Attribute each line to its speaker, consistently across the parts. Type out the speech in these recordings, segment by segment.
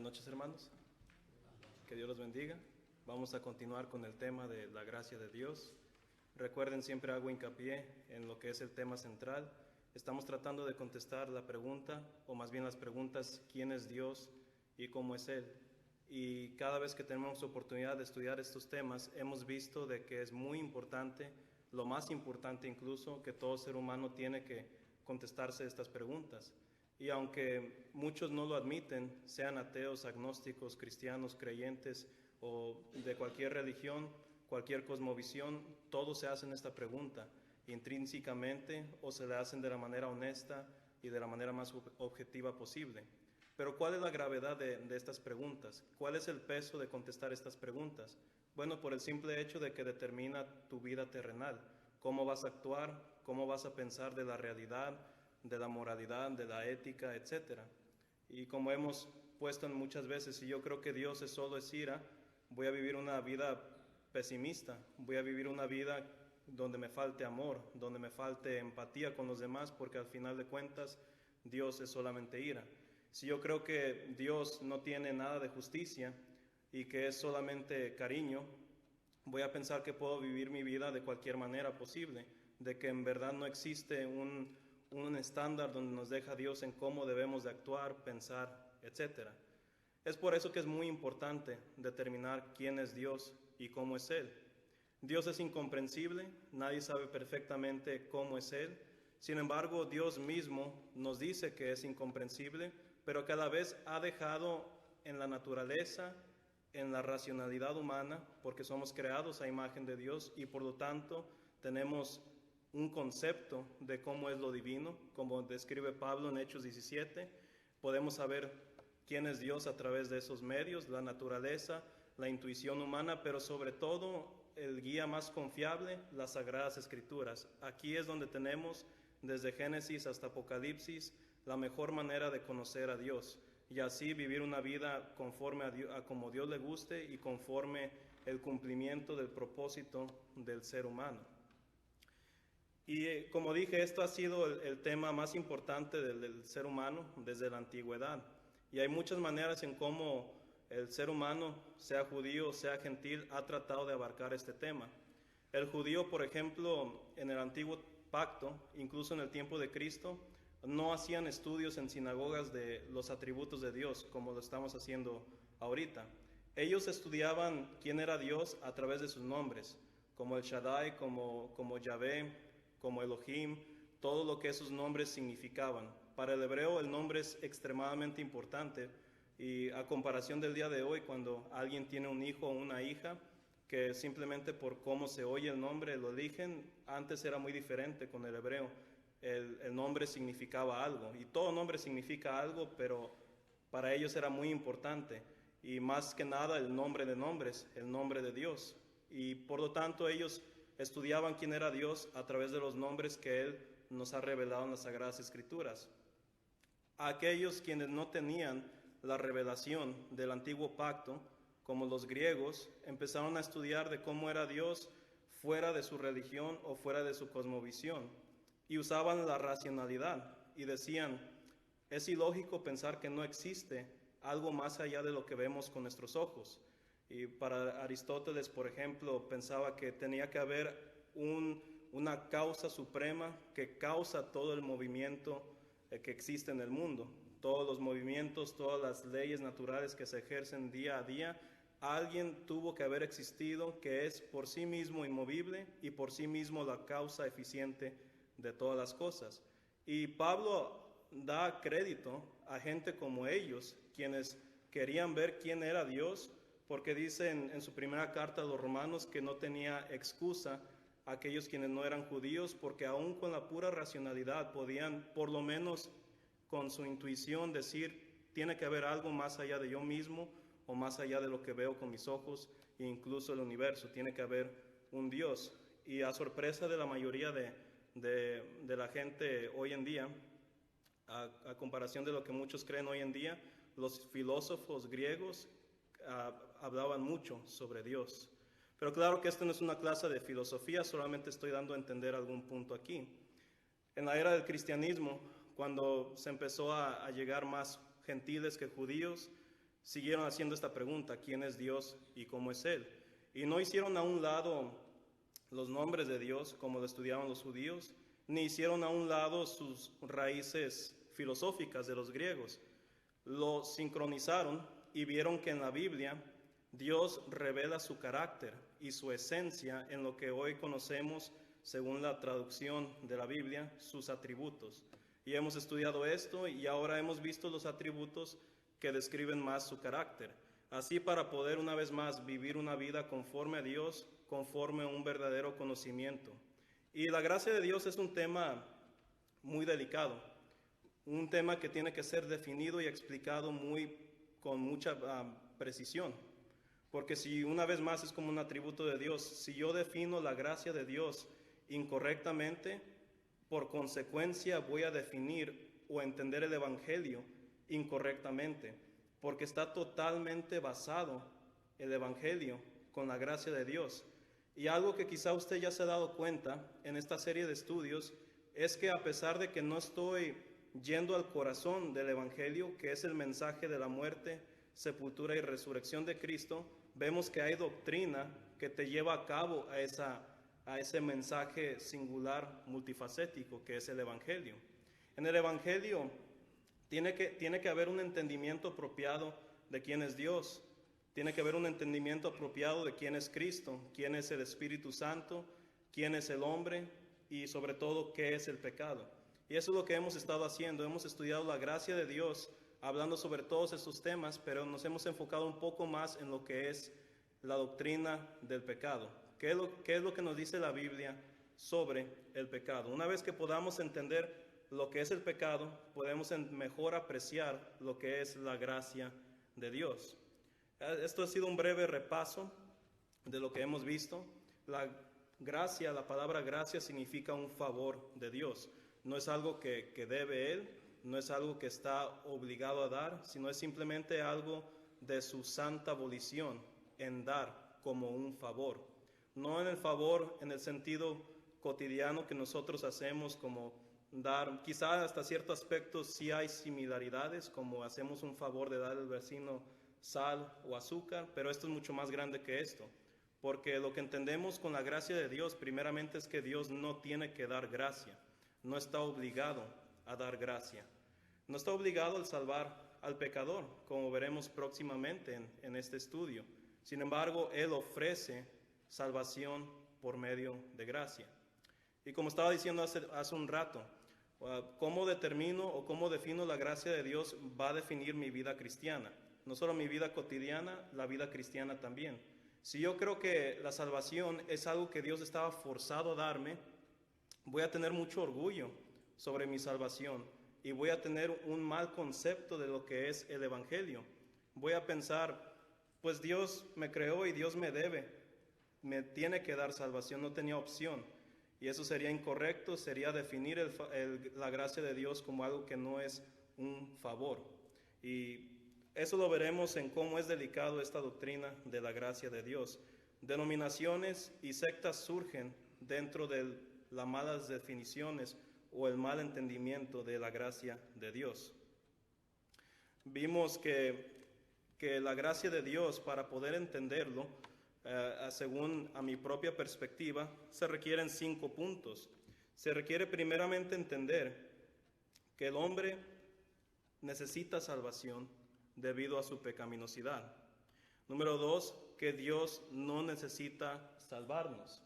Speaker 1: Buenas noches, hermanos. Que Dios los bendiga. Vamos a continuar con el tema de la gracia de Dios. Recuerden, siempre hago hincapié en lo que es el tema central. Estamos tratando de contestar la pregunta, o más bien las preguntas, ¿quién es Dios y cómo es Él? Y cada vez que tenemos oportunidad de estudiar estos temas, hemos visto de que es muy importante, lo más importante incluso, que todo ser humano tiene que contestarse estas preguntas. Y aunque muchos no lo admiten, sean ateos, agnósticos, cristianos, creyentes o de cualquier religión, cualquier cosmovisión, todos se hacen esta pregunta intrínsecamente o se la hacen de la manera honesta y de la manera más objetiva posible. Pero ¿cuál es la gravedad de estas preguntas? ¿Cuál es el peso de contestar estas preguntas? Bueno, por el simple hecho de que determina tu vida terrenal, cómo vas a actuar, cómo vas a pensar de la realidad, de la moralidad, de la ética, etc. Y como hemos puesto en muchas veces, si yo creo que Dios solo es ira, voy a vivir una vida pesimista, voy a vivir una vida donde me falte amor, donde me falte empatía con los demás, porque al final de cuentas Dios es solamente ira. Si yo creo que Dios no tiene nada de justicia y que es solamente cariño, voy a pensar que puedo vivir mi vida de cualquier manera posible, de que en verdad no existe un estándar donde nos deja Dios en cómo debemos de actuar, pensar, etc. Es por eso que es muy importante determinar quién es Dios y cómo es Él. Dios es incomprensible, nadie sabe perfectamente cómo es Él. Sin embargo, Dios mismo nos dice que es incomprensible, pero cada vez ha dejado en la naturaleza, en la racionalidad humana, porque somos creados a imagen de Dios y por lo tanto tenemos un concepto de cómo es lo divino, como describe Pablo en Hechos 17. Podemos saber quién es Dios a través de esos medios, la naturaleza, la intuición humana, pero sobre todo el guía más confiable, las Sagradas Escrituras. Aquí es donde tenemos, desde Génesis hasta Apocalipsis, la mejor manera de conocer a Dios y así vivir una vida conforme a como Dios le guste y conforme el cumplimiento del propósito del ser humano. Y como dije, esto ha sido el tema más importante del ser humano desde la antigüedad. Y hay muchas maneras en cómo el ser humano, sea judío, sea gentil, ha tratado de abarcar este tema. El judío, por ejemplo, en el antiguo pacto, incluso en el tiempo de Cristo, no hacían estudios en sinagogas de los atributos de Dios, como lo estamos haciendo ahorita. Ellos estudiaban quién era Dios a través de sus nombres, como el Shaddai, como Yahvé, como Elohim, todo lo que esos nombres significaban. Para el hebreo el nombre es extremadamente importante y a comparación del día de hoy, cuando alguien tiene un hijo o una hija, que simplemente por cómo se oye el nombre lo eligen, antes era muy diferente con el hebreo. El nombre significaba algo y todo nombre significa algo, pero para ellos era muy importante y más que nada el nombre de nombres, el nombre de Dios. Y por lo tanto ellos estudiaban quién era Dios a través de los nombres que Él nos ha revelado en las Sagradas Escrituras. A aquellos quienes no tenían la revelación del antiguo pacto, como los griegos, empezaron a estudiar de cómo era Dios fuera de su religión o fuera de su cosmovisión, y usaban la racionalidad y decían, es ilógico pensar que no existe algo más allá de lo que vemos con nuestros ojos. Y para Aristóteles, por ejemplo, pensaba que tenía que haber una causa suprema que causa todo el movimiento que existe en el mundo. Todos los movimientos, todas las leyes naturales que se ejercen día a día, alguien tuvo que haber existido que es por sí mismo inmovible y por sí mismo la causa eficiente de todas las cosas. Y Pablo da crédito a gente como ellos, quienes querían ver quién era Dios, porque dice en su primera carta a los romanos que no tenía excusa a aquellos quienes no eran judíos, porque aún con la pura racionalidad podían, por lo menos con su intuición, decir, tiene que haber algo más allá de yo mismo o más allá de lo que veo con mis ojos e incluso el universo, tiene que haber un Dios. Y a sorpresa de la mayoría de la gente hoy en día, a comparación de lo que muchos creen hoy en día, los filósofos griegos hablaban mucho sobre Dios. Pero claro que esto no es una clase de filosofía, solamente estoy dando a entender algún punto aquí. En la era del cristianismo, cuando se empezó a llegar más gentiles que judíos, siguieron haciendo esta pregunta: ¿quién es Dios y cómo es Él? Y no hicieron a un lado los nombres de Dios como lo estudiaban los judíos, ni hicieron a un lado sus raíces filosóficas de los griegos. Lo sincronizaron y vieron que en la Biblia Dios revela su carácter y su esencia en lo que hoy conocemos, según la traducción de la Biblia, sus atributos. Y hemos estudiado esto y ahora hemos visto los atributos que describen más su carácter. Así, para poder una vez más vivir una vida conforme a Dios, conforme a un verdadero conocimiento. Y la gracia de Dios es un tema muy delicado, un tema que tiene que ser definido y explicado con mucha precisión. Porque si una vez más es como un atributo de Dios, si yo defino la gracia de Dios incorrectamente, por consecuencia voy a definir o entender el Evangelio incorrectamente, porque está totalmente basado el Evangelio con la gracia de Dios. Y algo que quizá usted ya se ha dado cuenta en esta serie de estudios es que, a pesar de que no estoy yendo al corazón del Evangelio, que es el mensaje de la muerte, sepultura y resurrección de Cristo, vemos que hay doctrina que te lleva a cabo a ese mensaje singular, multifacético, que es el Evangelio. En el Evangelio tiene que haber un entendimiento apropiado de quién es Dios, tiene que haber un entendimiento apropiado de quién es Cristo, quién es el Espíritu Santo, quién es el hombre y sobre todo qué es el pecado. Y eso es lo que hemos estado haciendo. Hemos estudiado la gracia de Dios, hablando sobre todos estos temas, pero nos hemos enfocado un poco más en lo que es la doctrina del pecado. ¿Qué es lo que nos dice la Biblia sobre el pecado? Una vez que podamos entender lo que es el pecado, podemos mejor apreciar lo que es la gracia de Dios. Esto ha sido un breve repaso de lo que hemos visto. La gracia, la palabra gracia significa un favor de Dios. No es algo que debe Él, no es algo que está obligado a dar, sino es simplemente algo de su santa volición en dar como un favor. No en el favor en el sentido cotidiano que nosotros hacemos, como dar, quizá hasta ciertos aspectos sí hay similaridades, como hacemos un favor de dar al vecino sal o azúcar, pero esto es mucho más grande que esto, porque lo que entendemos con la gracia de Dios primeramente es que Dios no tiene que dar gracia, no está obligado a dar gracia, no está obligado a salvar al pecador, como veremos próximamente en este estudio. Sin embargo, Él ofrece salvación por medio de gracia. Y como estaba diciendo hace un rato, cómo determino o cómo defino la gracia de Dios va a definir mi vida cristiana. No solo mi vida cotidiana, la vida cristiana también. Si yo creo que la salvación es algo que Dios estaba forzado a darme, voy a tener mucho orgullo sobre mi salvación y voy a tener un mal concepto de lo que es el Evangelio. Voy a pensar, pues Dios me creó y Dios me debe, me tiene que dar salvación, no tenía opción. Y eso sería incorrecto, sería definir la gracia de Dios como algo que no es un favor. Y eso lo veremos en cómo es delicado esta doctrina de la gracia de Dios. Denominaciones y sectas surgen dentro de las malas definiciones o el mal entendimiento de la gracia de Dios. Vimos que la gracia de Dios, para poder entenderlo, según a mi propia perspectiva, se requieren 5 puntos. Se requiere primeramente entender que el hombre necesita salvación debido a su pecaminosidad. Número 2, que Dios no necesita salvarnos.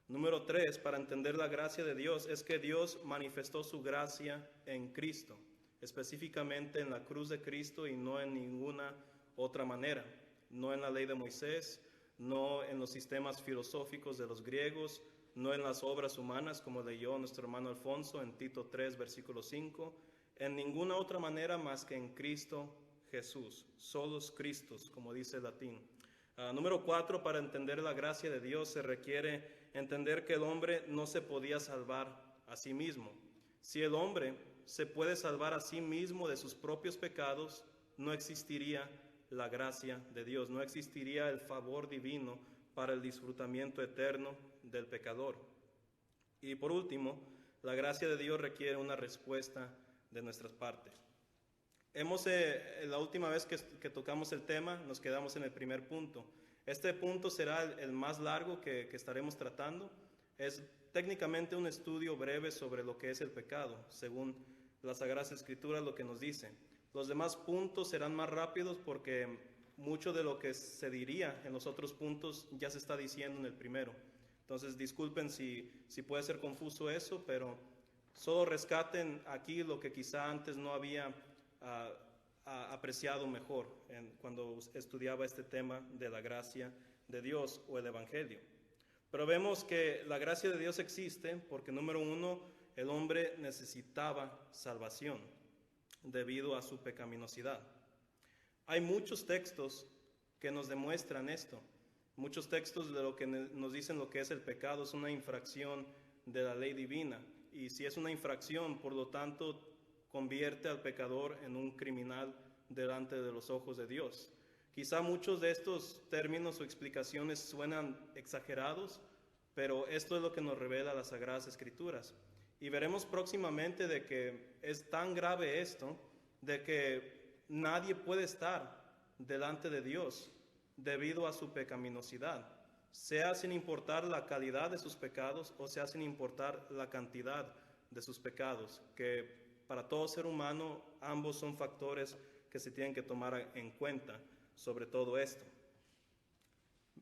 Speaker 1: Número 3, para entender la gracia de Dios, es que Dios manifestó su gracia en Cristo, específicamente en la cruz de Cristo y no en ninguna otra manera. No en la ley de Moisés, no en los sistemas filosóficos de los griegos, no en las obras humanas, como leyó nuestro hermano Alfonso en Tito 3, versículo 5, en ninguna otra manera más que en Cristo Jesús, solos Cristos, como dice el latín. Número 4, para entender la gracia de Dios se requiere entender que el hombre no se podía salvar a sí mismo. Si el hombre se puede salvar a sí mismo de sus propios pecados, no existiría la gracia de Dios, no existiría el favor divino para el disfrutamiento eterno del pecador. Y por último, la gracia de Dios requiere una respuesta de nuestras partes. La última vez que tocamos el tema, nos quedamos en el primer punto. Este punto será el más largo que estaremos tratando. Es técnicamente un estudio breve sobre lo que es el pecado, según las Sagradas Escrituras lo que nos dicen. Los demás puntos serán más rápidos porque mucho de lo que se diría en los otros puntos ya se está diciendo en el primero. Entonces, disculpen si puede ser confuso eso, pero solo rescaten aquí lo que quizá antes no había apreciado mejor cuando estudiaba este tema de la gracia de Dios o el Evangelio. Pero vemos que la gracia de Dios existe porque, número uno, el hombre necesitaba salvación debido a su pecaminosidad. Hay muchos textos que nos demuestran esto. Muchos textos de lo que nos dicen lo que es el pecado es una infracción de la ley divina. Y si es una infracción, por lo tanto, convierte al pecador en un criminal delante de los ojos de Dios. Quizá muchos de estos términos o explicaciones suenan exagerados, pero esto es lo que nos revela las Sagradas Escrituras. Y veremos próximamente de que es tan grave esto, de que nadie puede estar delante de Dios debido a su pecaminosidad, sea sin importar la calidad de sus pecados o sea sin importar la cantidad de sus pecados, que para todo ser humano ambos son factores que se tienen que tomar en cuenta sobre todo esto.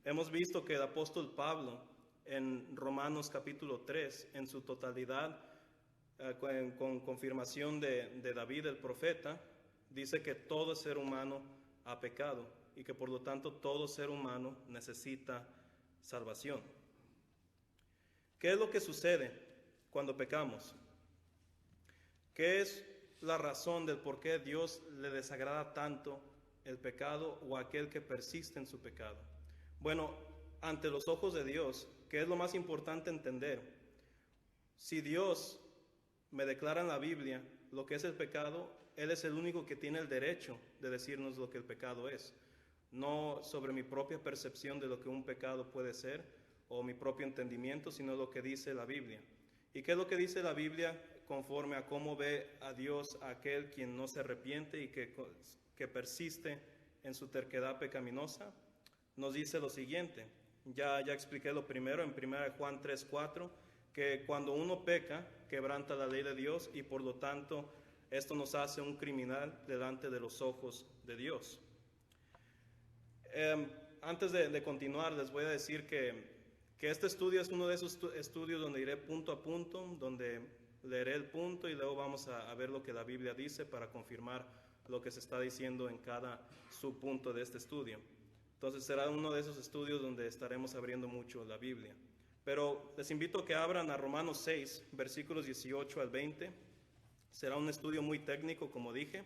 Speaker 1: Hemos visto que el apóstol Pablo en Romanos capítulo 3, en su totalidad, con confirmación de David el profeta, dice que todo ser humano ha pecado y que por lo tanto todo ser humano necesita salvación. ¿Qué es lo que sucede cuando pecamos? ¿Qué es la razón del por qué Dios le desagrada tanto el pecado o aquel que persiste en su pecado? Bueno, ante los ojos de Dios, ¿qué es lo más importante entender? Si Dios me declara en la Biblia lo que es el pecado, Él es el único que tiene el derecho de decirnos lo que el pecado es. No sobre mi propia percepción de lo que un pecado puede ser o mi propio entendimiento, sino lo que dice la Biblia. ¿Y qué es lo que dice la Biblia conforme a cómo ve a Dios a aquel quien no se arrepiente y que persiste en su terquedad pecaminosa? Nos dice lo siguiente. Ya expliqué lo primero en 1 Juan 3:4, que cuando uno peca, quebranta la ley de Dios y por lo tanto esto nos hace un criminal delante de los ojos de Dios. Antes de continuar, les voy a decir que este estudio es uno de esos estudios donde iré punto a punto, donde leeré el punto y luego vamos a ver lo que la Biblia dice para confirmar lo que se está diciendo en cada subpunto de este estudio. Entonces será uno de esos estudios donde estaremos abriendo mucho la Biblia. Pero les invito a que abran a Romanos 6, versículos 18 al 20. Será un estudio muy técnico, como dije,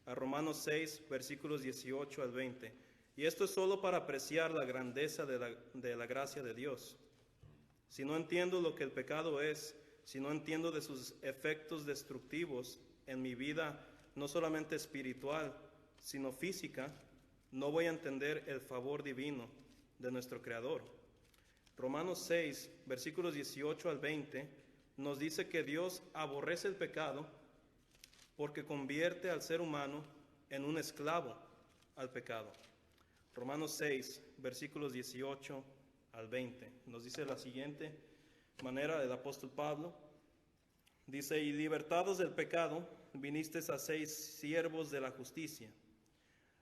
Speaker 1: a Romanos 6, versículos 18 al 20. Y esto es solo para apreciar la grandeza de la gracia de Dios. Si no entiendo lo que el pecado es, si no entiendo de sus efectos destructivos en mi vida, no solamente espiritual, sino física, no voy a entender el favor divino de nuestro Creador. Romanos 6, versículos 18 al 20, nos dice que Dios aborrece el pecado porque convierte al ser humano en un esclavo al pecado. Romanos 6, versículos 18 al 20, nos dice la siguiente manera el apóstol Pablo. Dice, y libertados del pecado, vinisteis a ser siervos de la justicia.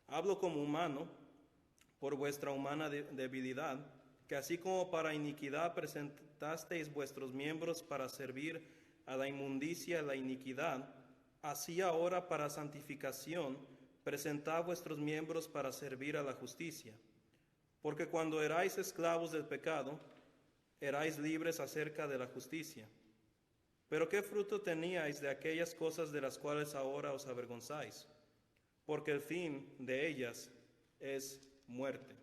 Speaker 1: Hablo como humano, por vuestra humana debilidad, que así como para iniquidad presentasteis vuestros miembros para servir a la inmundicia, la iniquidad, así ahora para santificación, presentad vuestros miembros para servir a la justicia. Porque cuando erais esclavos del pecado, erais libres acerca de la justicia. Pero ¿qué fruto teníais de aquellas cosas de las cuales ahora os avergonzáis? Porque el fin de ellas es muerte.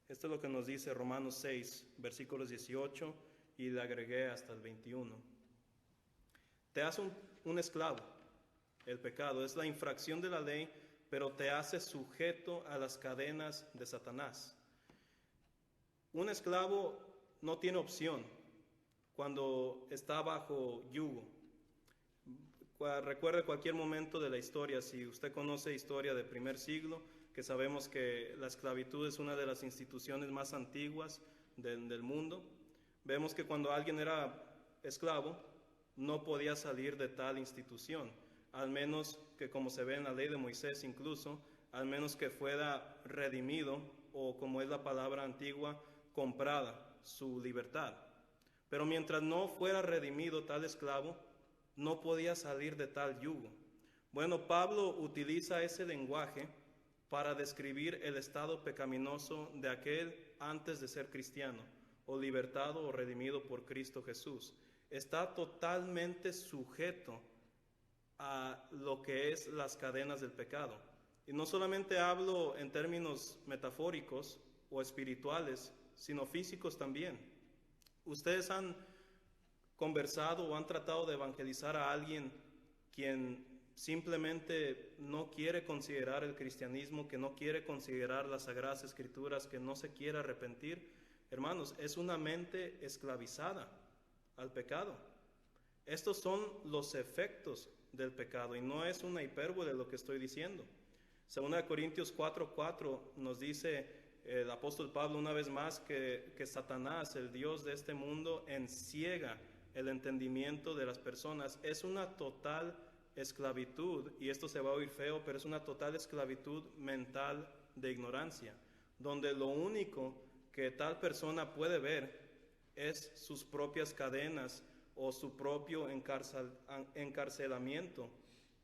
Speaker 1: Esto es lo que nos dice Romanos 6, versículos 18, y le agregué hasta el 21. Te hace un esclavo, el pecado, es la infracción de la ley, pero te hace sujeto a las cadenas de Satanás. Un esclavo no tiene opción cuando está bajo yugo. recuerde cualquier momento de la historia. Si usted conoce historia del primer siglo, que sabemos que la esclavitud es una de las instituciones más antiguas del mundo, vemos que cuando alguien era esclavo, no podía salir de tal institución, al menos que, como se ve en la ley de Moisés incluso, al menos que fuera redimido, o como es la palabra antigua, comprada su libertad. Pero mientras no fuera redimido tal esclavo, no podía salir de tal yugo. Bueno, Pablo utiliza ese lenguaje para describir el estado pecaminoso de aquel antes de ser cristiano, o libertado o redimido por Cristo Jesús. Está totalmente sujeto a lo que es las cadenas del pecado. Y no solamente hablo en términos metafóricos o espirituales, sino físicos también. Ustedes han conversado o han tratado de evangelizar a alguien quien simplemente no quiere considerar el cristianismo, que no quiere considerar las Sagradas Escrituras, que no se quiere arrepentir. Hermanos, es una mente esclavizada al pecado. Estos son los efectos del pecado y no es una hipérbole lo que estoy diciendo. Según Corintios 4:4 nos dice el apóstol Pablo una vez más que Satanás, el Dios de este mundo, enciega el entendimiento de las personas. Es una total esclavitud, y esto se va a oír feo, pero es una total esclavitud mental de ignorancia, donde lo único que tal persona puede ver es sus propias cadenas o su propio encarcelamiento,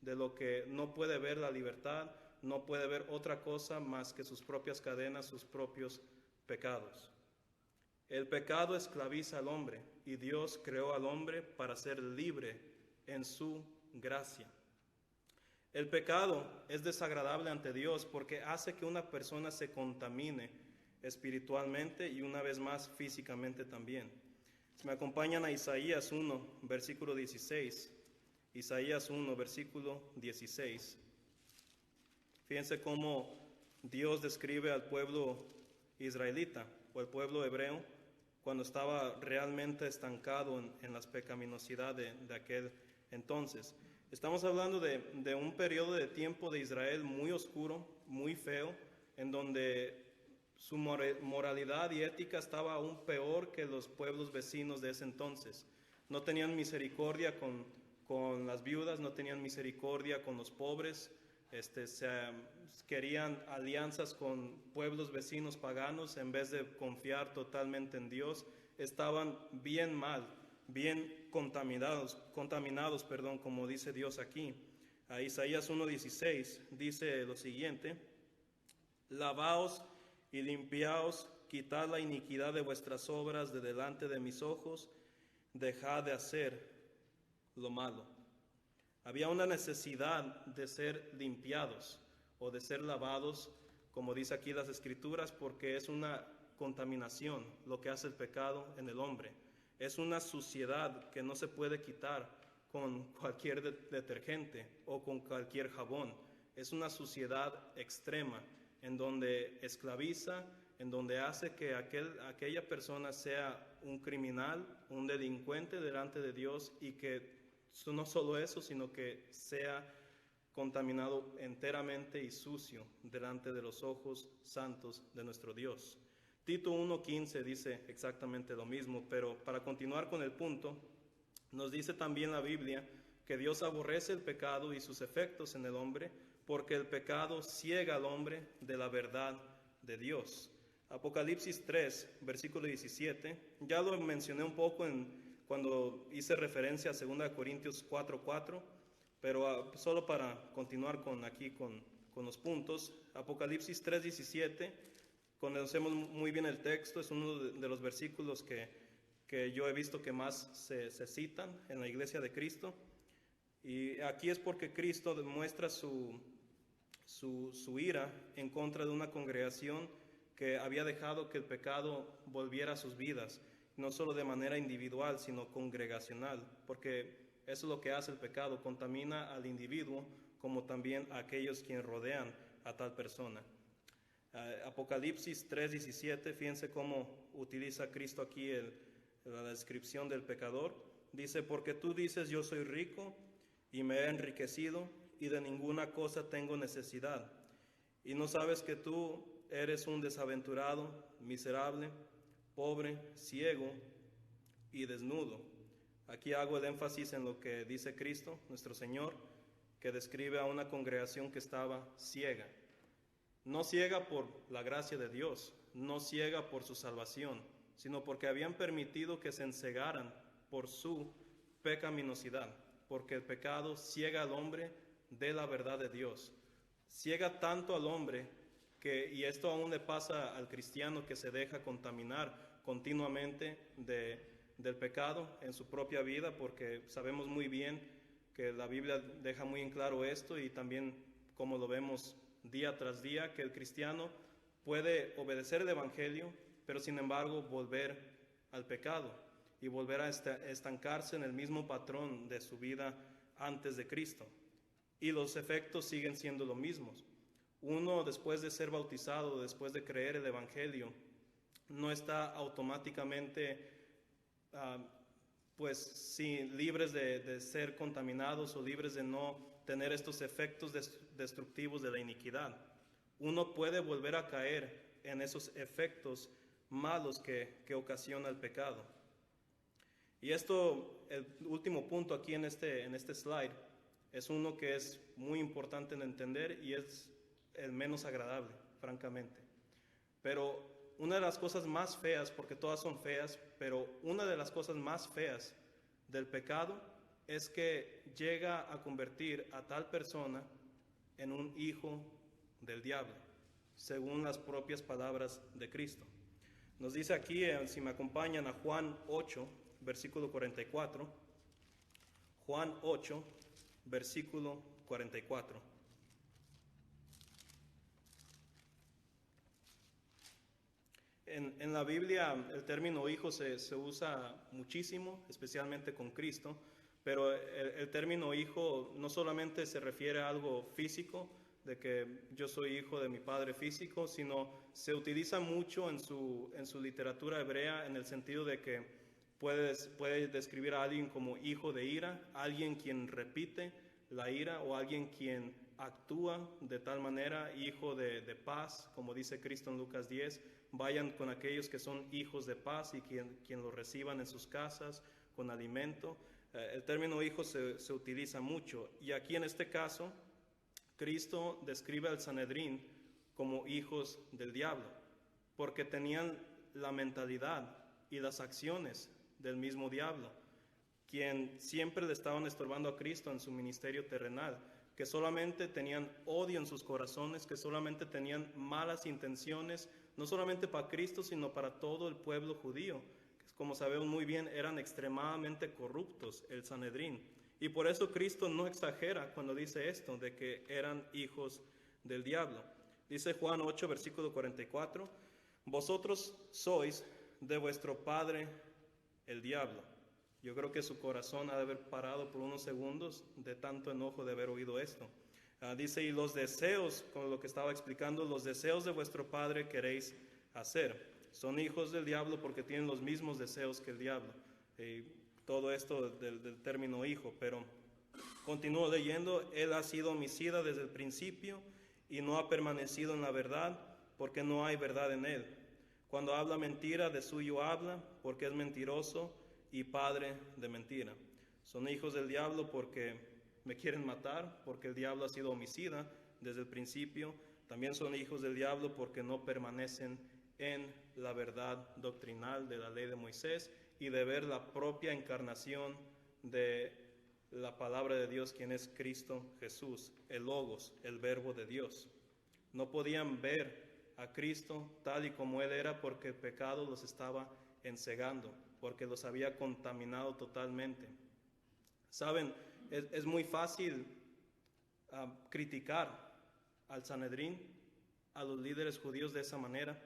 Speaker 1: de lo que no puede ver la libertad, no puede ver otra cosa más que sus propias cadenas, sus propios pecados. El pecado esclaviza al hombre y Dios creó al hombre para ser libre en su gracia. El pecado es desagradable ante Dios porque hace que una persona se contamine espiritualmente y una vez más físicamente también. Si me acompañan a Isaías 1, versículo 16. Isaías 1, versículo 16. Fíjense cómo Dios describe al pueblo israelita o el pueblo hebreo cuando estaba realmente estancado en la pecaminosidad de aquel entonces. Estamos hablando de un periodo de tiempo de Israel muy oscuro, muy feo, en donde su moralidad y ética estaba aún peor que los pueblos vecinos de ese entonces. No tenían misericordia con las viudas, no tenían misericordia con los pobres, querían alianzas con pueblos vecinos paganos en vez de confiar totalmente en Dios. Estaban bien mal, bien contaminados, como dice Dios aquí. A Isaías 1:16 dice lo siguiente: lavaos y limpiaos, quitad la iniquidad de vuestras obras de delante de mis ojos, dejad de hacer lo malo. Había una necesidad de ser limpiados o de ser lavados, como dice aquí las Escrituras, porque es una contaminación lo que hace el pecado en el hombre. Es una suciedad que no se puede quitar con cualquier detergente o con cualquier jabón. Es una suciedad extrema en donde esclaviza, en donde hace que aquella persona sea un criminal, un delincuente delante de Dios, y que no solo eso, sino que sea contaminado enteramente y sucio delante de los ojos santos de nuestro Dios. Tito 1:15 dice exactamente lo mismo, pero para continuar con el punto, nos dice también la Biblia que Dios aborrece el pecado y sus efectos en el hombre, porque el pecado ciega al hombre de la verdad de Dios. Apocalipsis 3, versículo 17, ya lo mencioné un poco cuando hice referencia a 2 Corintios 4:4, pero solo para continuar con los puntos. Apocalipsis 3:17, conocemos muy bien el texto, es uno de los versículos que yo he visto que más se citan en la iglesia de Cristo. Y aquí es porque Cristo demuestra su ira en contra de una congregación que había dejado que el pecado volviera a sus vidas, no solo de manera individual, sino congregacional, porque eso es lo que hace el pecado: contamina al individuo como también a aquellos quienes rodean a tal persona. Apocalipsis 3:17, fíjense cómo utiliza Cristo aquí la descripción del pecador. Dice: porque tú dices yo soy rico y me he enriquecido, y de ninguna cosa tengo necesidad. Y no sabes que tú eres un desaventurado, miserable, pobre, ciego y desnudo. Aquí hago el énfasis en lo que dice Cristo, nuestro Señor, que describe a una congregación que estaba ciega. No ciega por la gracia de Dios, no ciega por su salvación, sino porque habían permitido que se encegaran por su pecaminosidad, porque el pecado ciega al hombre de la verdad de Dios. Ciega tanto al hombre que, y esto aún le pasa al cristiano que se deja contaminar continuamente del pecado en su propia vida, porque sabemos muy bien que la Biblia deja muy en claro esto, y también como lo vemos día tras día, que el cristiano puede obedecer el Evangelio, pero sin embargo volver al pecado y volver a estancarse en el mismo patrón de su vida antes de Cristo. Y los efectos siguen siendo los mismos. Uno, después de ser bautizado, después de creer el Evangelio, no está automáticamente libres de ser contaminados o libres de no tener estos efectos destructivos de la iniquidad. Uno puede volver a caer en esos efectos malos que ocasiona el pecado. Y esto, el último punto aquí en este slide, es uno que es muy importante en entender y es el menos agradable, francamente. Pero una de las cosas más feas, porque todas son feas, pero una de las cosas más feas del pecado es que llega a convertir a tal persona en un hijo del diablo, según las propias palabras de Cristo. Nos dice aquí, si me acompañan, a Juan 8, versículo 44. Juan 8, versículo 44. En la Biblia el término hijo se usa muchísimo, especialmente con Cristo, pero el término hijo no solamente se refiere a algo físico, de que yo soy hijo de mi padre físico, sino se utiliza mucho en su literatura hebrea en el sentido de que puede describir a alguien como hijo de ira, alguien quien repite la ira, o alguien quien actúa de tal manera, hijo de paz, como dice Cristo en Lucas 10, vayan con aquellos que son hijos de paz y quien los reciban en sus casas con alimento. El término hijo se utiliza mucho, y aquí en este caso Cristo describe al Sanedrín como hijos del diablo, porque tenían la mentalidad y las acciones del mismo diablo, quien siempre le estaban estorbando a Cristo en su ministerio terrenal, que solamente tenían odio en sus corazones, que solamente tenían malas intenciones, no solamente para Cristo, sino para todo el pueblo judío, que como sabemos muy bien eran extremadamente corruptos, el Sanedrín. Y por eso Cristo no exagera cuando dice esto, de que eran hijos del diablo. Dice Juan 8, versículo 44, vosotros sois de vuestro padre el diablo. Yo creo que su corazón ha de haber parado por unos segundos de tanto enojo de haber oído esto. Dice, y los deseos, con lo que estaba explicando, los deseos de vuestro padre queréis hacer. Son hijos del diablo porque tienen los mismos deseos que el diablo. Todo esto del término hijo, pero continúo leyendo, él ha sido homicida desde el principio y no ha permanecido en la verdad porque no hay verdad en él. Cuando habla mentira, de suyo habla porque es mentiroso y padre de mentira. Son hijos del diablo porque me quieren matar, porque el diablo ha sido homicida desde el principio. También son hijos del diablo porque no permanecen en la verdad doctrinal de la ley de Moisés y de ver la propia encarnación de la palabra de Dios, quien es Cristo Jesús, el Logos, el Verbo de Dios. No podían ver a Cristo tal y como Él era porque el pecado los estaba encegando, porque los había contaminado totalmente. Saben, es muy fácil criticar al Sanedrín, a los líderes judíos de esa manera.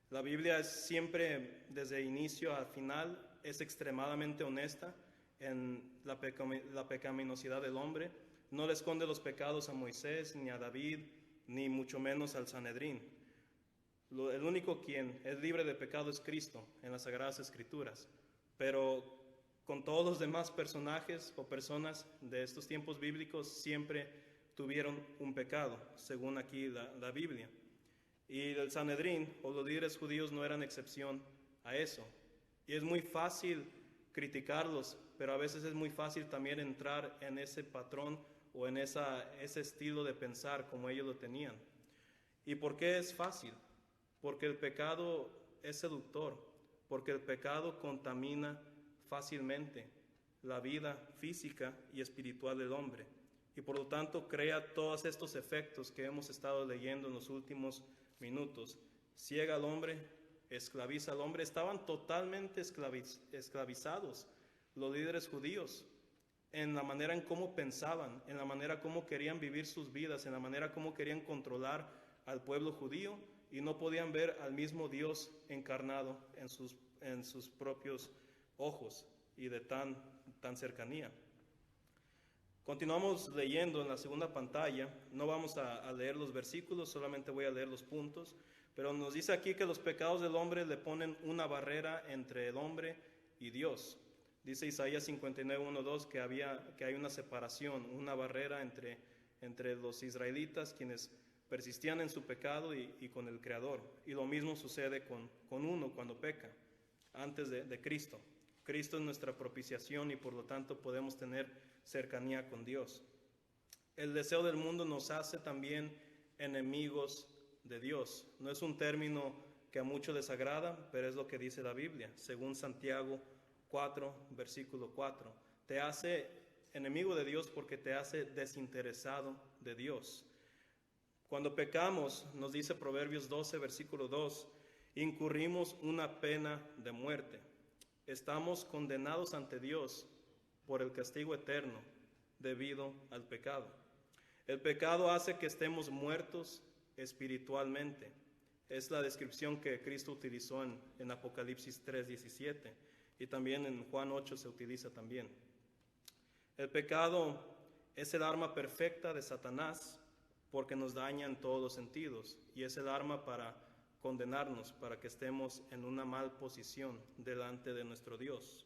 Speaker 1: La Biblia es siempre, desde inicio a final, es extremadamente honesta en la pecaminosidad del hombre. No le esconde los pecados a Moisés, ni a David, ni mucho menos al Sanedrín. El único quien es libre de pecado es Cristo en las Sagradas Escrituras. Pero con todos los demás personajes o personas de estos tiempos bíblicos, siempre tuvieron un pecado, según aquí la Biblia. Y el Sanedrín o los líderes judíos no eran excepción a eso. Y es muy fácil criticarlos, pero a veces es muy fácil también entrar en ese patrón o en ese estilo de pensar como ellos lo tenían. ¿Y por qué es fácil? Porque el pecado es seductor, porque el pecado contamina fácilmente la vida física y espiritual del hombre, y por lo tanto crea todos estos efectos que hemos estado leyendo en los últimos minutos. Ciega al hombre, esclaviza al hombre. Estaban totalmente esclavizados los líderes judíos en la manera en cómo pensaban, en la manera como querían vivir sus vidas, en la manera como querían controlar al pueblo judío, y no podían ver al mismo Dios encarnado en sus propios ojos y de tan cercanía. Continuamos leyendo en la segunda pantalla. No vamos a leer los versículos, solamente voy a leer los puntos, pero nos dice aquí que los pecados del hombre le ponen una barrera entre el hombre y Dios. Dice Isaías 59:1-2 que hay una separación, una barrera entre los israelitas, quienes persistían en su pecado, y con el Creador. Y lo mismo sucede con uno cuando peca, antes de Cristo. Cristo es nuestra propiciación y por lo tanto podemos tener cercanía con Dios. El deseo del mundo nos hace también enemigos de Dios. No es un término que a muchos les agrada, pero es lo que dice la Biblia, según Santiago 4, versículo 4. Te hace enemigo de Dios porque te hace desinteresado de Dios. Cuando pecamos, nos dice Proverbios 12, versículo 2, incurrimos una pena de muerte. Estamos condenados ante Dios por el castigo eterno debido al pecado. El pecado hace que estemos muertos espiritualmente. Es la descripción que Cristo utilizó en Apocalipsis 3:17, y también en Juan 8 se utiliza también. El pecado es el arma perfecta de Satanás porque nos daña en todos los sentidos, y es el arma para condenarnos, para que estemos en una mal posición delante de nuestro Dios.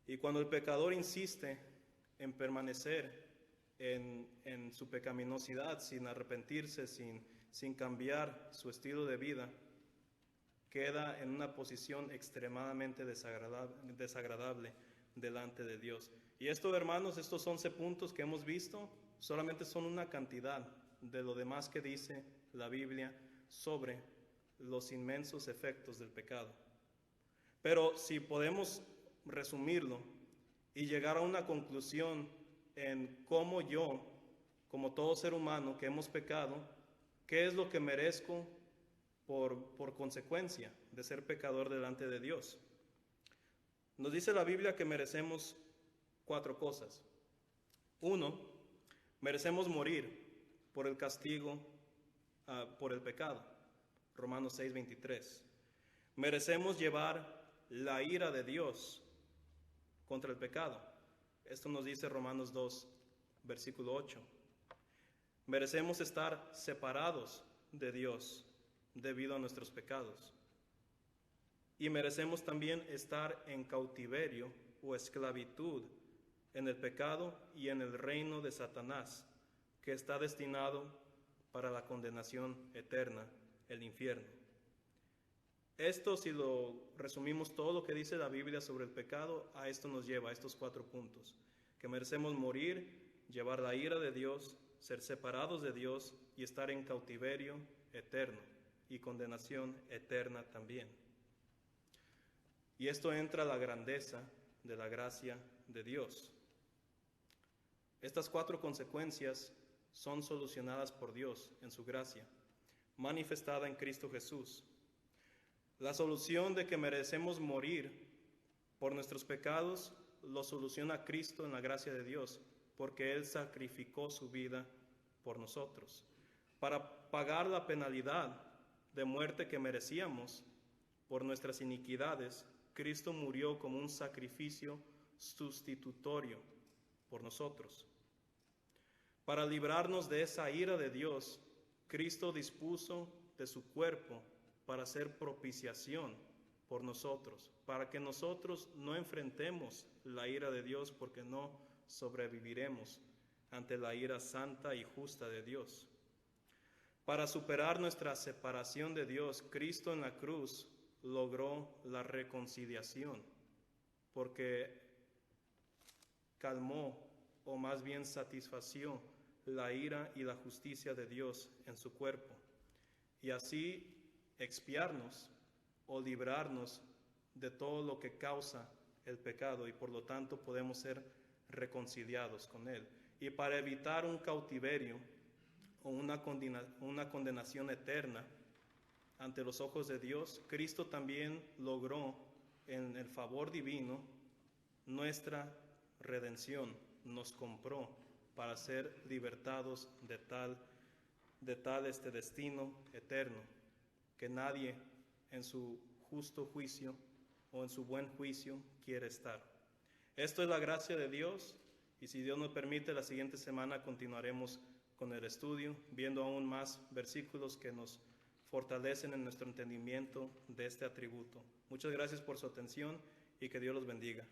Speaker 1: Y cuando el pecador insiste en permanecer en su pecaminosidad, sin arrepentirse, sin cambiar su estilo de vida, queda en una posición extremadamente desagradable delante de Dios. Y esto, hermanos, estos 11 puntos que hemos visto, solamente son una cantidad de lo demás que dice la Biblia sobre los inmensos efectos del pecado. Pero si podemos resumirlo y llegar a una conclusión en cómo yo, como todo ser humano que hemos pecado, qué es lo que merezco por consecuencia de ser pecador delante de Dios. Nos dice la Biblia que merecemos 4 cosas. 1, merecemos morir por el castigo por el pecado. Romanos 6:23. Merecemos llevar la ira de Dios contra el pecado. Esto nos dice Romanos 2, versículo 8. Merecemos estar separados de Dios debido a nuestros pecados. Y merecemos también estar en cautiverio o esclavitud en el pecado y en el reino de Satanás, que está destinado para la condenación eterna, el infierno. Esto, si lo resumimos todo lo que dice la Biblia sobre el pecado, a esto nos lleva, a estos 4 puntos: que merecemos morir, llevar la ira de Dios, ser separados de Dios y estar en cautiverio eterno y condenación eterna también. Y esto entra a la grandeza de la gracia de Dios. Estas 4 consecuencias son solucionadas por Dios en su gracia, manifestada en Cristo Jesús. La solución de que merecemos morir por nuestros pecados lo soluciona Cristo en la gracia de Dios, porque Él sacrificó su vida por nosotros. Para pagar la penalidad de muerte que merecíamos por nuestras iniquidades, Cristo murió como un sacrificio sustitutorio por nosotros. Para librarnos de esa ira de Dios, Cristo dispuso de su cuerpo para hacer propiciación por nosotros, para que nosotros no enfrentemos la ira de Dios, porque no sobreviviremos ante la ira santa y justa de Dios. Para superar nuestra separación de Dios, Cristo en la cruz logró la reconciliación, porque calmó, o más bien satisfació, la ira y la justicia de Dios en su cuerpo, y así expiarnos o librarnos de todo lo que causa el pecado, y por lo tanto podemos ser reconciliados con Él. Y para evitar un cautiverio o una condenación eterna ante los ojos de Dios, Cristo también logró en el favor divino nuestra redención, nos compró para ser libertados de tal destino eterno, que nadie en su justo juicio o en su buen juicio quiere estar. Esto es la gracia de Dios, y si Dios nos permite, la siguiente semana continuaremos con el estudio, viendo aún más versículos que nos fortalecen en nuestro entendimiento de este atributo. Muchas gracias por su atención y que Dios los bendiga.